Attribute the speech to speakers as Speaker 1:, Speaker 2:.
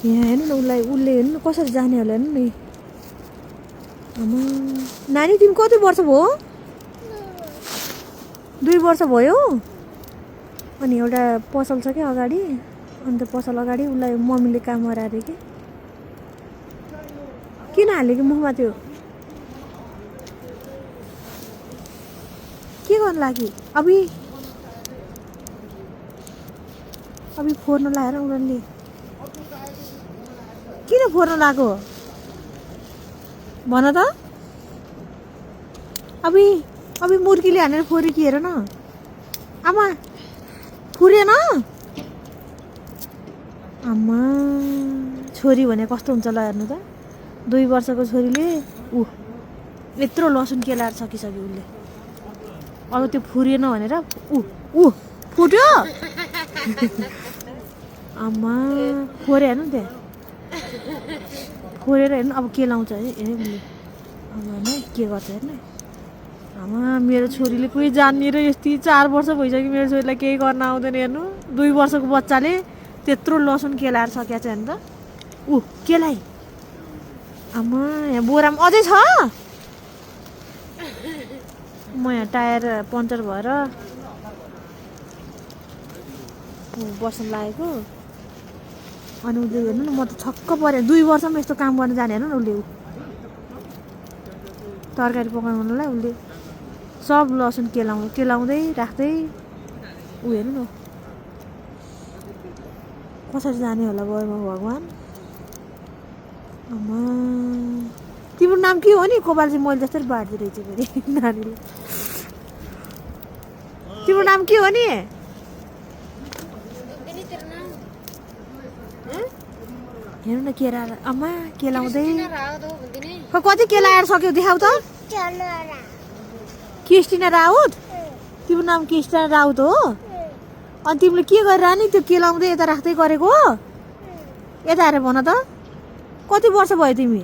Speaker 1: यहाँ हेर्नु न उसलाई, उसले हेर्नु न कसरी जाने होला हेर्नु नि। आमा नानी तिमी कति वर्ष भयो? 2 वर्ष भयो। अनि एउटा पसल छ क्या अगाडि, अनि त्यो पसल अगाडि उसलाई मम्मीले काम गराएर कि किन हाल्यो कि मुखमा त्यो? के गर्नु लागि? अभी फोर्न लाएर उनीहरूले किन फोर्न लाग्यो भन त? अभी मुर्कीले हानेर फोरी कि हेर न आमा, फुरेन? आमा छोरी भने कस्तो हुन्छ ल हेर्नु त। 2 वर्षको छोरीले यत्रो लसुन केलाएर सकिसक्यो उसले। अब त्यो फुरेन भनेर फुट्यो। आमा फोरे हेर्नु त्यहाँ, फोरेर हेर्नु अब के लाउँछ है उसले। अब हेर्नु के गर्छ हेर्नु। आमा मेरो छोरीले कोही जान्ने र यस्तै 4 वर्ष भइसक्यो मेरो छोरीलाई केही गर्न आउँदैन हेर्नु। 2 वर्षको बच्चाले त्यत्रो लसुन केलाएर सकिया छ हेर्नु त। केलाई आमा यहाँ बोरामा अझै छ। म यहाँ टायर पङ्चर भएर बस्न लागेको। अनि उसले हेर्नु न, म त छक्क परेँ। 2 वर्षमा यस्तो काम गर्न जाने हेर्नु न उसले। तरकारी पकाउनुलाई उसले सब लसुन केलाउँदै राख्दै हेर्नु न कसरी जाने होला भगवान्। आमा तिम्रो नाम के हो नि? कोपाल चाहिँ मैले जस्तै बाँड्दै रहेछ फेरि नानीले। तिम्रो नाम के हो नि? हेर्नु न केरा आमा केलाउँदै। कति केलाएर सक्यो देखाउ त। क्रिस्टिना राउत? तिम्रो नाम क्रिस्टिना राउत हो? अनि तिमीले के गरेर नि त्यो केलाउँदै यता राख्दै गरेको हो? यता हेरेर भन त कति वर्ष भयो तिमी?